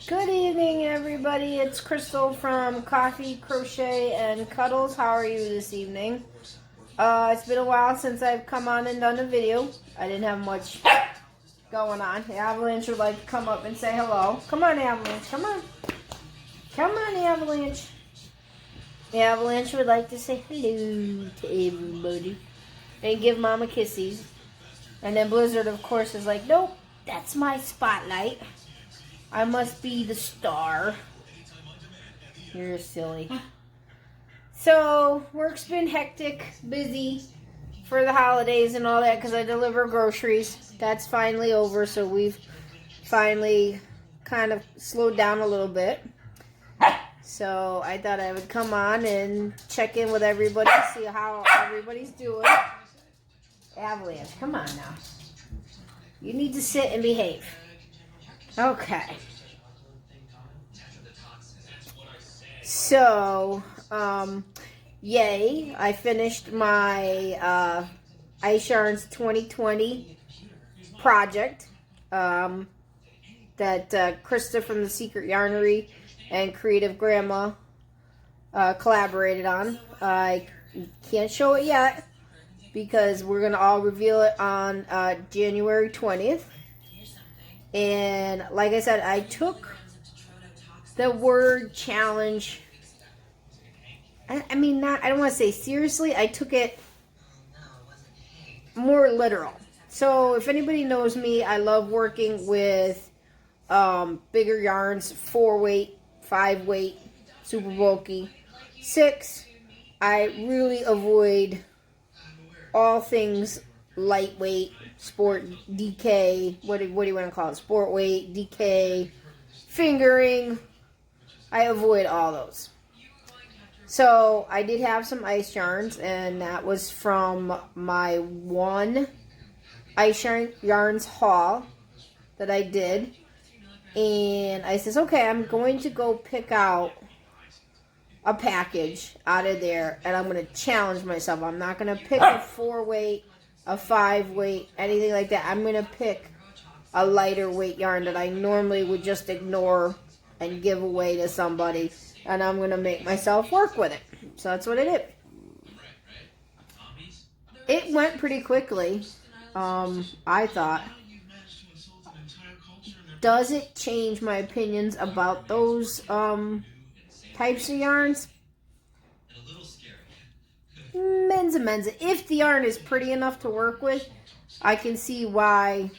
Good evening, everybody. It's Crystal from Coffee, Crochet, and Cuddles. How are you this evening? It's been a while since I've come on and done a video. I didn't have much going on. Avalanche would like to come up and say hello. Come on, Avalanche. Come on. Come on, Avalanche. Avalanche would like to say hello to everybody and give Mama kisses. And then Blizzard, of course, is like, nope, that's my spotlight. I must be the star. You're silly. So, work's been hectic, busy for the holidays and all that because I deliver groceries. That's finally over, so we've finally kind of slowed down a little bit. So, I thought I would come on and check in with everybody, see how everybody's doing. Avalanche, come on now. You need to sit and behave. Okay. So, yay, I finished my Ice Yarns 2020 project that Krista from the Secret Yarnery and Creative Grandma collaborated on. I can't show it yet because we're going to all reveal it on January 20th. And like I said, I took the word challenge, I don't want to say seriously, I took it more literal. So if anybody knows me, I love working with bigger yarns, 4-weight, 5-weight, super bulky, 6. I really avoid all things lightweight, sport, DK, what do you want to call it? Sport weight, DK, fingering. I avoid all those. So I did have some ice yarns, and that was from my one ice yarns haul that I did. And I says, okay, I'm going to go pick out a package out of there, and I'm going to challenge myself. I'm not going to pick a 4-weight, a 5-weight, anything like that. I'm going to pick a lighter weight yarn that I normally would just ignore and give away to somebody, and I'm going to make myself work with it. So that's what I did. It went pretty quickly, I thought. Does it change my opinions about those types of yarns? Menza. If the yarn is pretty enough to work with, I can see why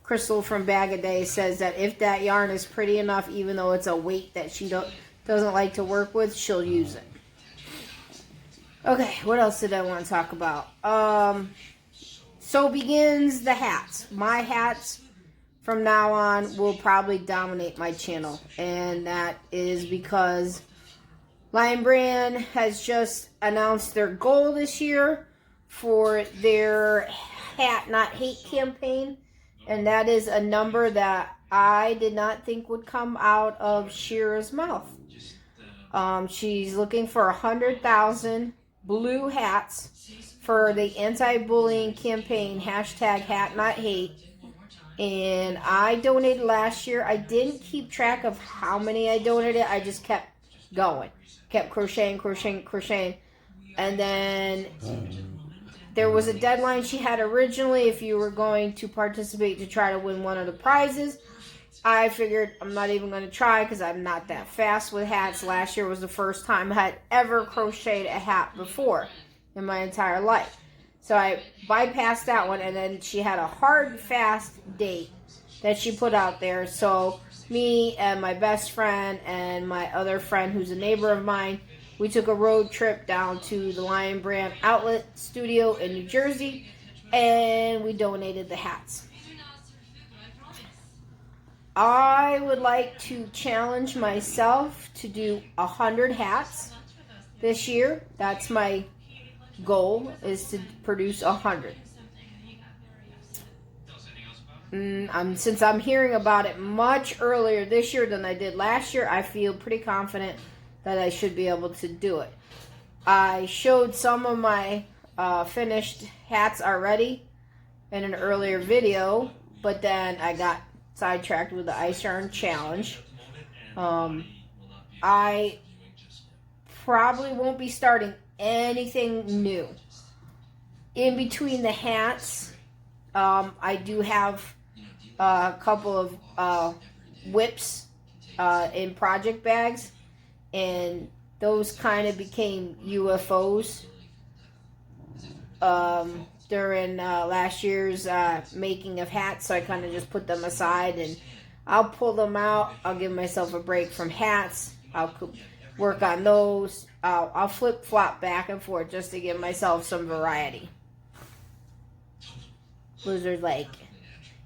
Crystal from Bag of Day says that if that yarn is pretty enough, even though it's a weight that she doesn't like to work with, she'll use it. Okay, what else did I want to talk about? So begins the hats. My hats from now on will probably dominate my channel, and that is because Lion Brand has just announced their goal this year for their Hat Not Hate campaign, and that is a number that I did not think would come out of Shira's mouth. She's looking for 100,000 blue hats for the anti-bullying campaign, hashtag Hat Not Hate. And I donated last year. I didn't keep track of how many I donated. I just kept going. Kept crocheting. And then there was a deadline she had originally if you were going to participate to try to win one of the prizes. I figured I'm not even going to try because I'm not that fast with hats. Last year was the first time I had ever crocheted a hat before in my entire life. So I bypassed that one, and then she had a hard, fast date that she put out there. So me and my best friend and my other friend who's a neighbor of mine, we took a road trip down to the Lion Brand outlet studio in New Jersey, and we donated the hats. I would like to challenge myself to do 100 hats this year. That's my goal, is to produce 100. Since I'm hearing about it much earlier this year than I did last year, I feel pretty confident that I should be able to do it. I showed some of my finished hats already in an earlier video, but then I got sidetracked with the ice yarn challenge. I probably won't be starting anything new. In between the hats, I do have a couple of whips in project bags, and those kind of became UFOs during last year's making of hats, so I kind of just put them aside, and I'll pull them out. I'll give myself a break from hats. I'll work on those. I'll flip-flop back and forth just to give myself some variety. Blizzard's like,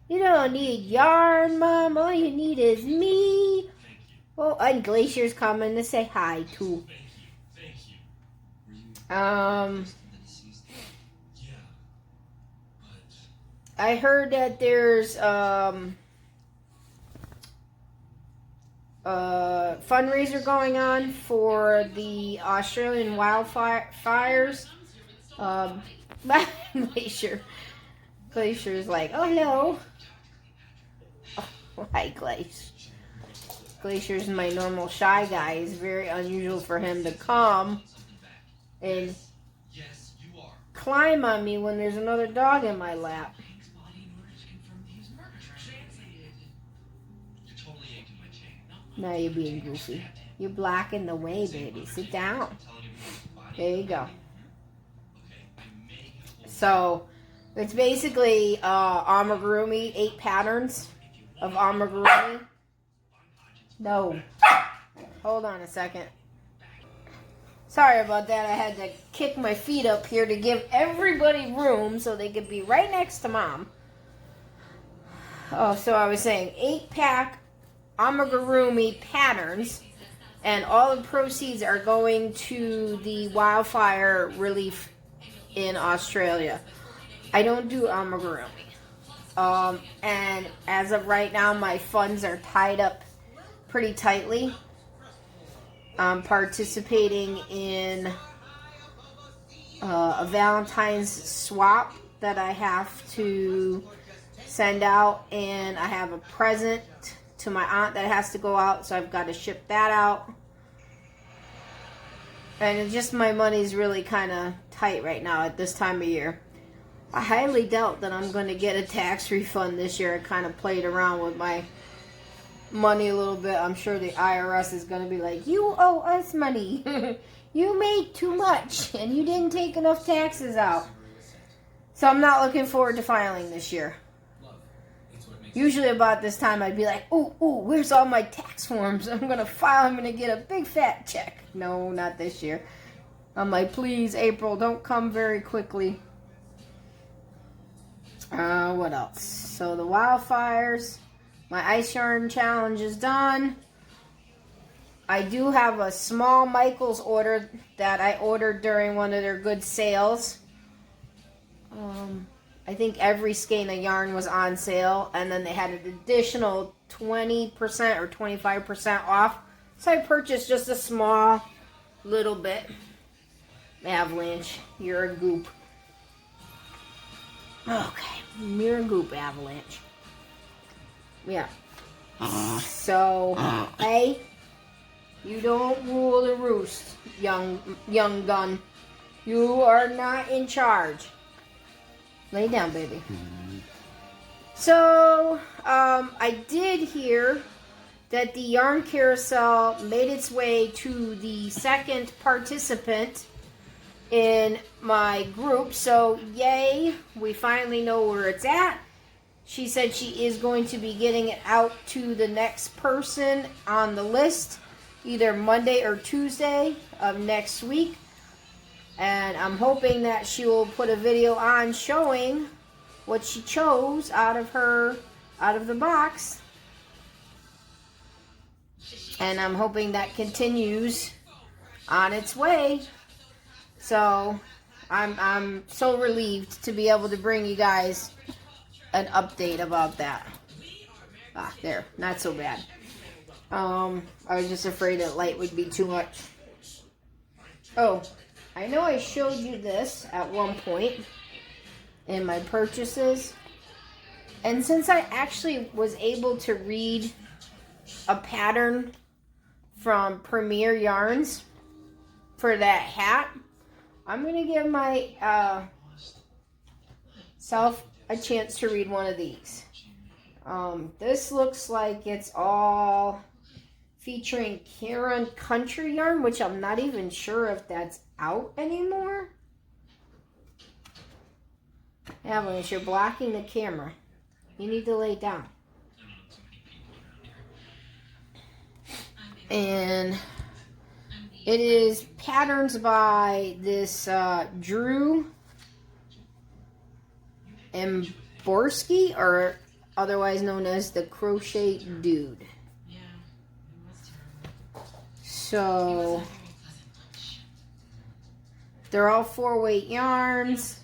you don't need yarn, Mom. All you need is me. Oh, and Glacier's coming to say hi, too. I heard that there's fundraiser going on for the Australian wildfires. Glacier's like, oh no. Oh, hi, Glacier. Glacier's my normal shy guy. It's very unusual for him to come and climb on me when there's another dog in my lap. Now you're being goofy. You're blocking the way, baby. Sit down. There you go. So, it's basically amigurumi, 8 patterns of amigurumi. No. Hold on a second. Sorry about that. I had to kick my feet up here to give everybody room so they could be right next to Mom. Oh, so I was saying 8-pack amigurumi patterns, and all the proceeds are going to the wildfire relief in Australia. I don't do amigurumi. And as of right now, my funds are tied up pretty tightly. I'm participating in a Valentine's swap that I have to send out, and I have a present to my aunt that has to go out, so I've got to ship that out. And it's just my money's really kind of tight right now at this time of year. I highly doubt that I'm going to get a tax refund this year. I kind of played around with my money a little bit. I'm sure the IRS is going to be like, you owe us money. You made too much and you didn't take enough taxes out. So I'm not looking forward to filing this year. Usually about this time I'd be like, ooh, where's all my tax forms? I'm going to file. I'm going to get a big fat check. No, not this year. I'm like, please, April, don't come very quickly. What else? So the wildfires. My ice yarn challenge is done. I do have a small Michaels order that I ordered during one of their good sales. I think every skein of yarn was on sale, and then they had an additional 20% or 25% off. So I purchased just a small little bit. Avalanche, you're a goop. Okay, you're a goop, Avalanche. Yeah. So, hey, you don't rule the roost, young gun. You are not in charge. Lay down, baby. So, I did hear that the yarn carousel made its way to the second participant in my group. So, yay, we finally know where it's at. She said she is going to be getting it out to the next person on the list, either Monday or Tuesday of next week. And I'm hoping that she will put a video on showing what she chose out of the box. And I'm hoping that continues on its way. So I'm so relieved to be able to bring you guys an update about that. There, not so bad. I was just afraid that light would be too much. Oh, I know I showed you this at one point in my purchases. And since I actually was able to read a pattern from Premier Yarns for that hat, I'm going to give my self a chance to read one of these. This looks like it's all featuring Karen Country Yarn, which I'm not even sure if that's out anymore. Avalanche, you're blocking the camera. You need to lay down. And it is patterns by this Drew Borski, or otherwise known as the Crochet Dude. So they're all 4-weight yarns.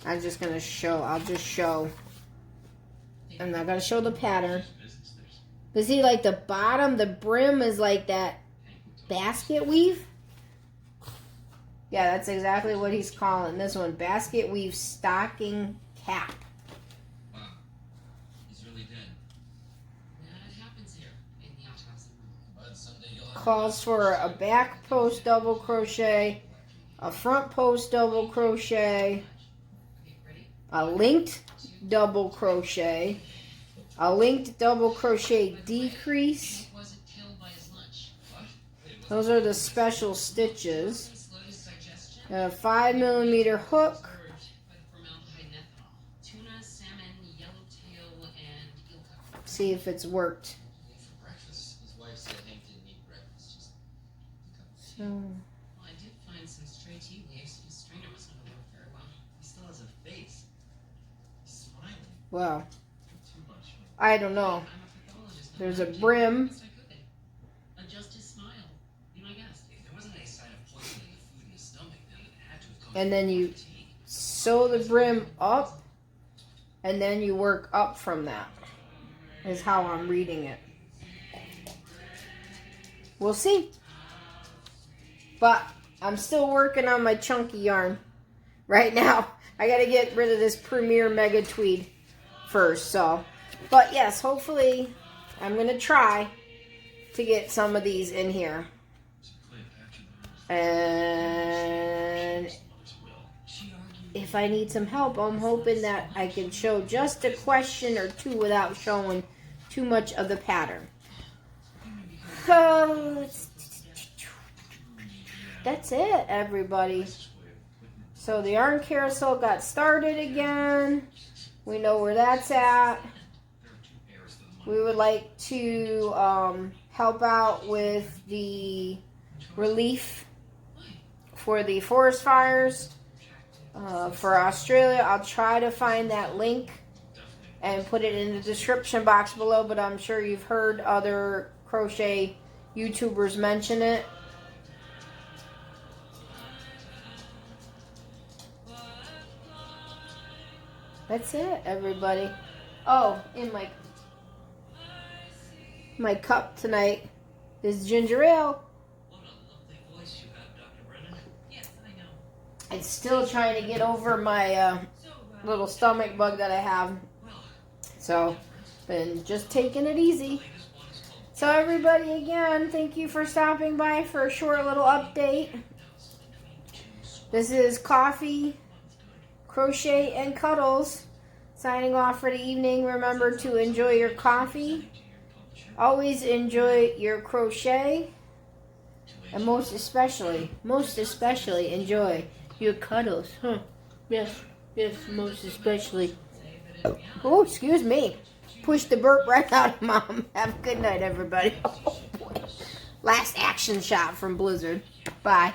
I'm just going to show, I'll just show. I'm not going to show the pattern. But see, like the bottom, the brim is like that basket weave. Yeah, that's exactly what he's calling this one. Basket weave stocking cap. Wow. He's really dead. Yeah, it happens here in the autopsy room. But someday you'll have Calls for a back post double crochet, a front post double crochet, a linked double crochet, a linked double crochet decrease. Those are the special stitches. A 5mm hook. See if it's worked. So. I did find some stray tea leaves. His strainer wasn't going to work very well. He still has a face. He's smiling. Well, I don't know. There's a brim. Adjust his smile. Be my guest. If there wasn't any sign of poisoning the food in his stomach, then it had to have come And then you sew the brim up, and then you work up from that, is how I'm reading it. We'll see. But I'm still working on my chunky yarn right now. I got to get rid of this Premier Mega Tweed first. So, but yes, hopefully I'm going to try to get some of these in here. And if I need some help, I'm hoping that I can show just a question or two without showing too much of the pattern. That's it, everybody. So the yarn carousel got started again. We know where that's at. We would like to help out with the relief for the forest fires for Australia. I'll try to find that link and put it in the description box below, but I'm sure you've heard other crochet YouTubers mention it. That's it, everybody. Oh, in my cup tonight is ginger ale. What a lovely voice you have, Dr. Brennan. Yes, I know. I'm still trying to get over my little stomach bug that I have. So, been just taking it easy. So everybody, again, thank you for stopping by for a short little update. This is Coffee, Crochet, and Cuddles signing off for the evening. Remember to enjoy your coffee. Always enjoy your crochet. And most especially enjoy your cuddles. Huh? Yes, most especially. Oh, excuse me. Push the burp right out of Mom. Have a good night, everybody. Oh, boy. Last action shot from Blizzard. Bye.